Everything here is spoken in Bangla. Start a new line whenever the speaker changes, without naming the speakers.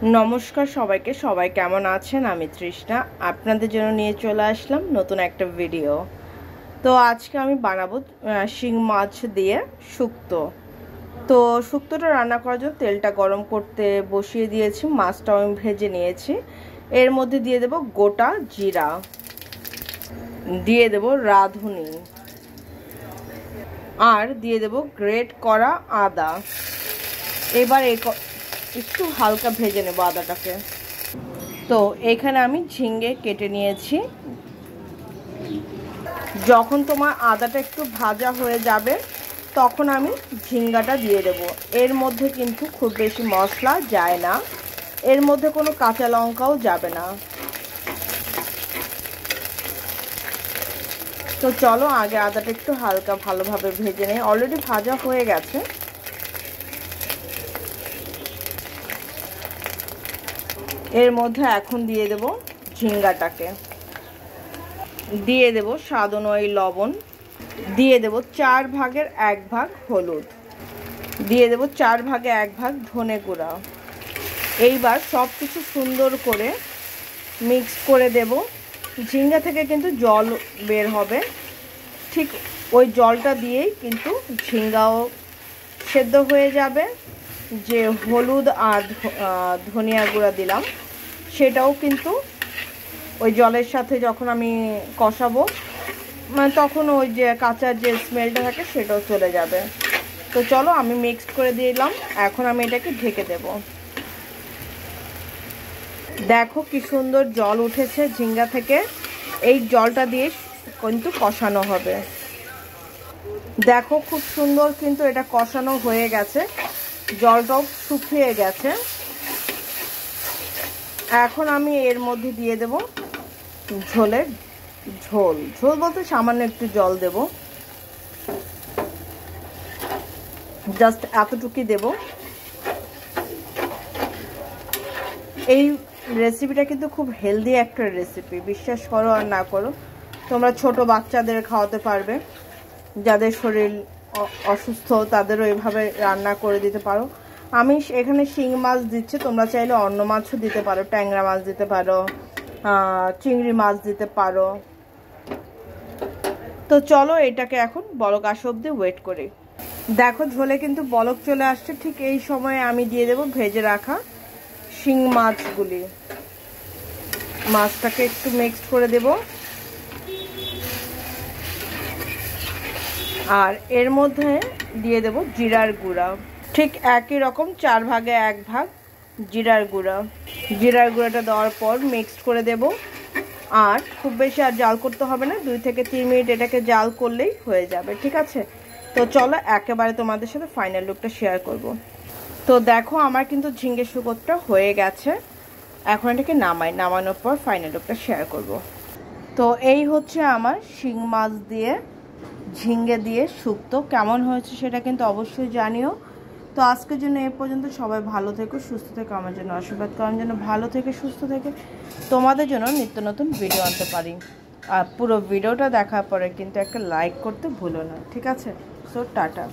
নমস্কার সবাইকে, সবাই কেমন আছেন? আমি তৃষ্ণা আপনাদের জন্য নিয়ে চলে আসলাম নতুন একটা ভিডিও। তো আজকে আমি বানাবো শিং মাছ দিয়ে শুক্তো। তো শুক্তোটা রান্না করার জন্য তেলটা গরম করতে বসিয়ে দিয়েছি, মাছটাও আমি ভেজে নিয়েছি। এর মধ্যে দিয়ে দেব গোটা জিরা, দিয়ে দেব রাঁধুনি, আর দিয়ে দেব গ্রেট করা আদা। এবার একটু হালকা ভেজে নেব আদাটাকে। তো এখানে আমি ঝিঙ্গে কেটে নিয়েছি। যখন তোমার আদাটা একটু ভাজা হয়ে যাবে তখন আমি ঝিঙ্গাটা দিয়ে দেব। এর মধ্যে কিন্তু খুব বেশি মশলা যায় না, এর মধ্যে কোনো কাঁচা লঙ্কাও যাবে না। তো চলো আগে আদাটা একটু হালকা ভালোভাবে ভেজে নেই। অলরেডি ভাজা হয়ে গেছে। এর মধ্যে এখন দিয়ে দেব ঝিঙ্গাটাকে, দিয়ে দেব স্বাদ অনুযায়ী লবণ, দিয়ে দেব 4 ভাগের 1 ভাগ হলুদ, দিয়ে দেব 4 ভাগে 1 ভাগ ধনে গুঁড়া। এইবার সব কিছু সুন্দর করে মিক্স করে দেব। ঝিঙ্গা থেকে কিন্তু জল বের হবে, ঠিক ওই জলটা দিয়েই কিন্তু ঝিঙ্গাও সেদ্ধ হয়ে যাবে। যে হলুদ আর ধনিয়া গুঁড়া দিলাম সেটাও কিন্তু ওই জলের সাথে যখন আমি কষাবো তখন ওই যে কাঁচা যে স্মেলটা থাকে সেটাও চলে যাবে। তো চলো আমি মিক্সড করে দিলাম, এখন আমি এটাকে ঢেকে দেব। দেখো কি সুন্দর জল উঠেছে ঝিঙ্গা থেকে। এই জলটা দিয়ে কিন্তু কষানো হবে। দেখো খুব সুন্দর কিন্তু এটা কষানো হয়ে গেছে, জলটাও শুকিয়ে গেছে। এখন আমি এর মধ্যে দিয়ে দেব ঝোল ঝোল বলতে সামান্য একটু জল দেব, জাস্ট এতটুকুই দেব। এই রেসিপিটা কিন্তু খুব হেলদি একটা রেসিপি, বিশ্বাস করো আর না করো, তোমরা ছোট বাচ্চাদের খাওয়াতে পারবে। যাদের শরীর অসুস্থ তাদেরও এভাবে রান্না করে দিতে পারো। আমি এখানে শিং মাছ দিচ্ছি, তোমরা চাইলে অন্য মাছও দিতে পারো, ট্যাংরা মাছ দিতে পারো, চিংড়ি মাছ দিতে পারো। তো চলো এটাকে এখন বলক আসা অবধি ওয়েট করি। দেখো ঝোলে কিন্তু বলক চলে আসছে, ঠিক এই সময়ে আমি দিয়ে দেব ভেজে রাখা শিং মাছগুলি। মাছটাকে একটু মিক্সড করে দেব, আর এর মধ্যে দিয়ে দেব জিরার গুঁড়া, ঠিক একই রকম 4 ভাগে 1 ভাগ জিরার গুঁড়াটা দেওয়ার পর মিক্সড করে দেব। আর খুব বেশি আর জাল করতে হবে না, 2 থেকে 3 মিনিট এটাকে জাল করলেই হয়ে যাবে, ঠিক আছে? তো চলো একেবারে তোমাদের সাথে ফাইনাল লুকটা শেয়ার করব। তো দেখো আমার কিন্তু ঝিঙ্গে শুকোটা হয়ে গেছে, এখন এটাকে নামানোর পর ফাইনাল লুকটা শেয়ার করব। তো এই হচ্ছে আমার শিং মাছ দিয়ে ঝিঙ্গে দিয়ে শুক্তো। কেমন হয়েছে সেটা কিন্তু অবশ্যই জানিও। তো আজকের জন্য এ পর্যন্ত। সবাই ভালো থেকো, সুস্থ থেকো, আমার জন্য আশীর্বাদ করার জন্য। ভালো থেকে সুস্থ থেকে তোমাদের জন্য নিত্য নতুন ভিডিও আনতে পারি। আর পুরো ভিডিওটা দেখার পরে কিন্তু একটা লাইক করতে ভুলো না, ঠিক আছে? So tata.